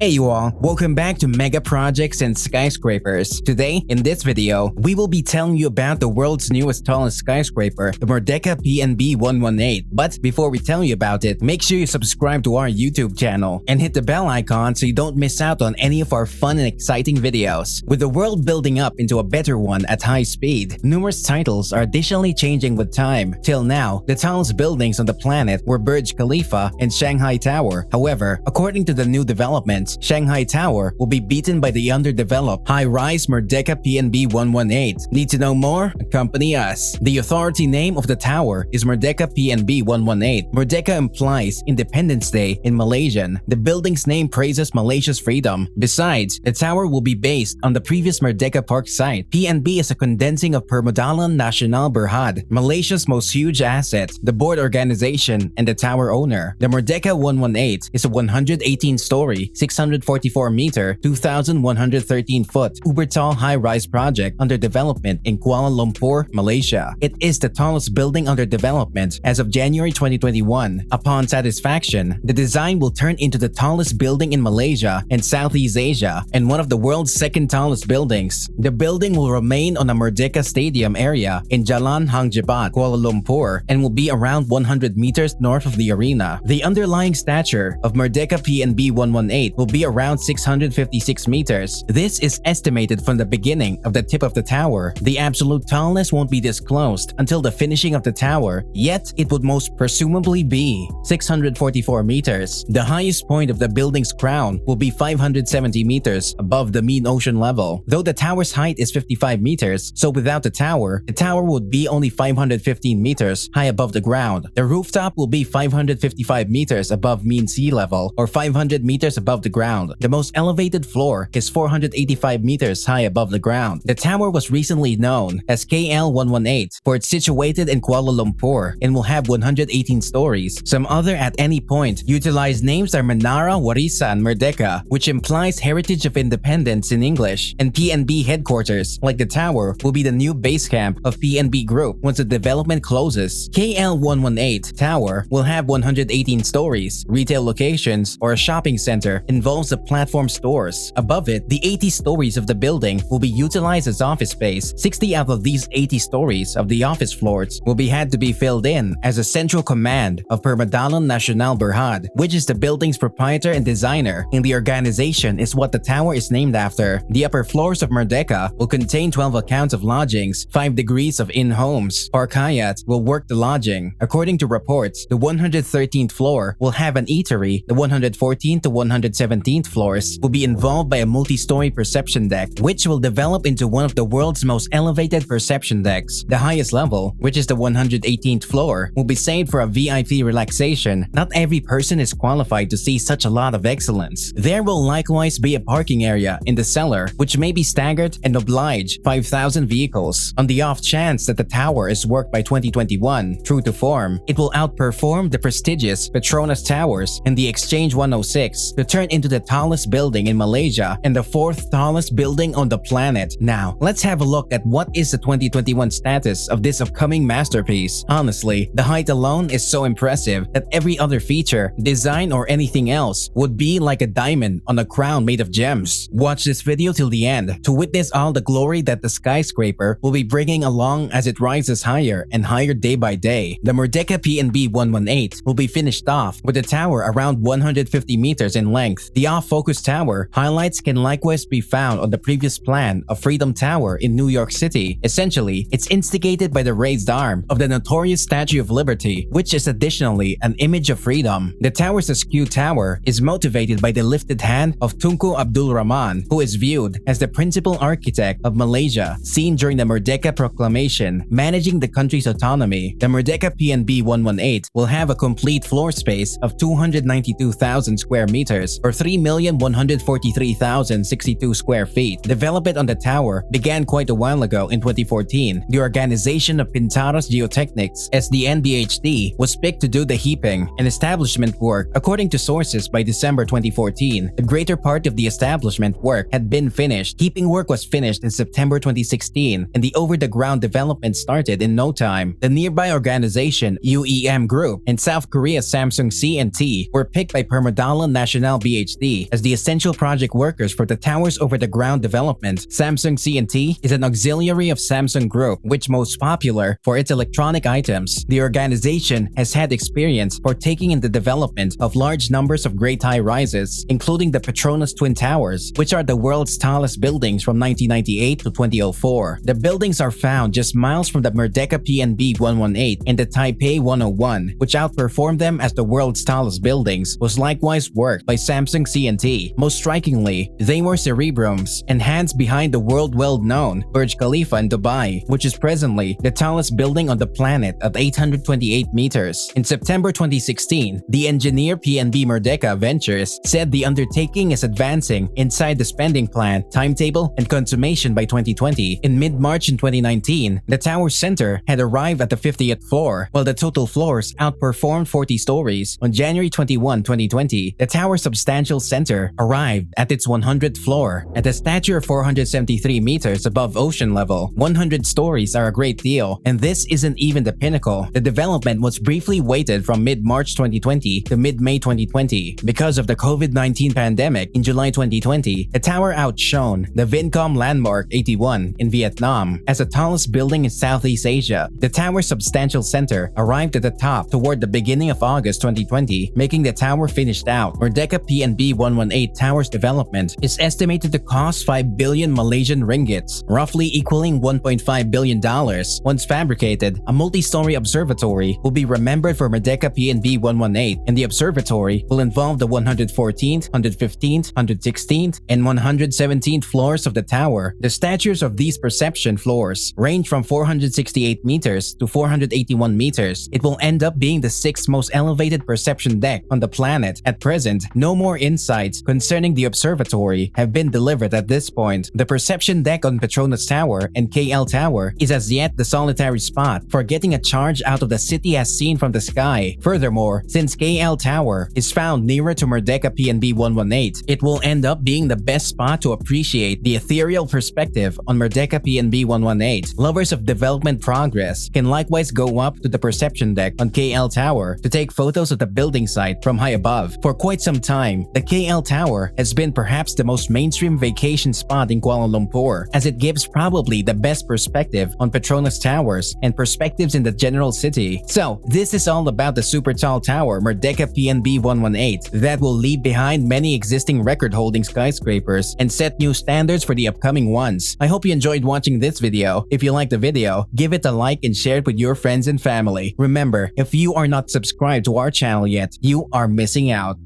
Hey you all, welcome back to Mega Projects and Skyscrapers. Today, in this video, we will be telling you about the world's newest tallest skyscraper, the Merdeka PNB 118. But before we tell you about it, make sure you subscribe to our YouTube channel and hit the bell icon so you don't miss out on any of our fun and exciting videos. With the world building up into a better one at high speed, numerous titles are additionally changing with time. Till now, the tallest buildings on the planet were Burj Khalifa and Shanghai Tower. However, according to the new developments, Shanghai Tower will be beaten by the underdeveloped high-rise Merdeka PNB 118. Need to know more? Accompany us. The authority name of the tower is Merdeka PNB 118. Merdeka implies Independence Day in Malaysian. The building's name praises Malaysia's freedom. Besides, the tower will be based on the previous Merdeka Park site. PNB is a condensing of Permodalan Nasional Berhad, Malaysia's most huge asset, the board organization, and the tower owner. The Merdeka 118 is a 118-story, 644-meter, 2,113-foot, uber-tall high-rise project under development in Kuala Lumpur, Malaysia. It is the tallest building under development as of January 2021. Upon satisfaction, the design will turn into the tallest building in Malaysia and Southeast Asia and one of the world's second tallest buildings. The building will remain on a Merdeka Stadium area in Jalan Hang Jebat, Kuala Lumpur, and will be around 100 meters north of the arena. The underlying stature of Merdeka PNB 118 will be around 656 meters. This is estimated from the beginning of the tip of the tower. The absolute tallness won't be disclosed until the finishing of the tower, yet it would most presumably be 644 meters. The highest point of the building's crown will be 570 meters above the mean ocean level. Though the tower's height is 55 meters, so without the tower would be only 515 meters high above the ground. The rooftop will be 555 meters above mean sea level, or 500 meters above the ground. The most elevated floor is 485 meters high above the ground. The tower was recently known as KL118 for it's situated in Kuala Lumpur and will have 118 stories. Some other at any point utilized names are Menara Warisan Merdeka, which implies Heritage of Independence in English, and PNB headquarters, like the tower, will be the new base camp of PNB Group once the development closes. KL118 Tower will have 118 stories. Retail locations or a shopping center involves the platform stores. Above it, the 80 stories of the building will be utilized as office space. 60 out of these 80 stories of the office floors will be had to be filled in as a central command of Permodalan Nasional Berhad, which is the building's proprietor and designer, and the organization is what the tower is named after. The upper floors of Merdeka will contain 12 accounts of lodgings, 5 degrees of in-homes. Park Hyatt will work the lodging. According to reports, the 113th floor will have an eatery. The 114th to 117th floors will be involved by a multi-story perception deck, which will develop into one of the world's most elevated perception decks. The highest level, which is the 118th floor, will be saved for a VIP relaxation. Not every person is qualified to see such a lot of excellence. There will likewise be a parking area in the cellar, which may be staggered and oblige 5,000 vehicles. On the off chance that the tower is worked by 2021, true to form, it will outperform the prestigious Petronas Towers and the Exchange 106 to turn into the tallest building in Malaysia and the 4th tallest building on the planet. Now, let's have a look at what is the 2021 status of this upcoming masterpiece. Honestly, the height alone is so impressive that every other feature, design, or anything else would be like a diamond on a crown made of gems. Watch this video till the end to witness all the glory that the skyscraper will be bringing along as it rises higher and higher day by day. The Merdeka PNB 118 will be finished off with a tower around 150 meters in length. The off-focus tower highlights can likewise be found on the previous plan of Freedom Tower in New York City. Essentially, it's instigated by the raised arm of the notorious Statue of Liberty, which is additionally an image of freedom. The tower's askew tower is motivated by the lifted hand of Tunku Abdul Rahman, who is viewed as the principal architect of Malaysia, seen during the Merdeka Proclamation, managing the country's autonomy. The Merdeka PNB 118 will have a complete floor space of 292,000 square meters or 3,143,062 square feet. Development on the tower began quite a while ago in 2014. The organization of Pintaras Geotechnics (SDNBHT) was picked to do the heaping and establishment work. According to sources, by December 2014, the greater part of the establishment work had been finished. Heaping work was finished in September 2016, and the over-the-ground development started in no time. The nearby organization UEM Group and South Korea's Samsung C&T were picked by Permodalan Nasional Berhad PhD as the essential project workers for the tower's over-the-ground development. Samsung C&T is an auxiliary of Samsung Group, which most popular for its electronic items. The organization has had experience partaking in the development of large numbers of great high-rises, including the Petronas Twin Towers, which are the world's tallest buildings from 1998 to 2004. The buildings are found just miles from the Merdeka PNB 118 and the Taipei 101, which outperformed them as the world's tallest buildings, was likewise worked by Samsung C&T. Most strikingly, they were cerebrums and hands behind the world well-known Burj Khalifa in Dubai, which is presently the tallest building on the planet at 828 meters. In September 2016, the engineer PNB Merdeka Ventures said the undertaking is advancing inside the spending plan, timetable, and consummation by 2020. In mid-March in 2019, the tower center had arrived at the 50th floor, while the total floors outperformed 40 stories. On January 21, 2020, the tower's substantial center arrived at its 100th floor at a stature of 473 meters above ocean level. 100 stories are a great deal, and this isn't even the pinnacle. The development was briefly waited from mid-March 2020 to mid-May 2020. Because of the COVID-19 pandemic, in July 2020, the tower outshone the Vincom Landmark 81 in Vietnam as the tallest building in Southeast Asia. The tower's substantial center arrived at the top toward the beginning of August 2020, making the tower finished out. Merdeka PNB 118 Tower's development is estimated to cost 5 billion Malaysian ringgits, roughly equaling $1.5 billion. Once fabricated, a multi-story observatory will be remembered for Merdeka PNB 118, and the observatory will involve the 114th, 115th, 116th, and 117th floors of the tower. The statures of these perception floors range from 468 meters to 481 meters. It will end up being the sixth most elevated perception deck on the planet. At present, no more insights concerning the observatory have been delivered at this point. The perception deck on Petronas Tower and KL Tower is as yet the solitary spot for getting a charge out of the city as seen from the sky. Furthermore, since KL Tower is found nearer to Merdeka PNB 118, it will end up being the best spot to appreciate the ethereal perspective on Merdeka PNB 118. Lovers of development progress can likewise go up to the perception deck on KL Tower to take photos of the building site from high above. For quite some time, the KL Tower has been perhaps the most mainstream vacation spot in Kuala Lumpur, as it gives probably the best perspective on Petronas Towers and perspectives in the general city. So, this is all about the super tall tower Merdeka PNB 118 that will leave behind many existing record-holding skyscrapers and set new standards for the upcoming ones. I hope you enjoyed watching this video. If you liked the video, give it a like and share it with your friends and family. Remember, if you are not subscribed to our channel yet, you are missing out.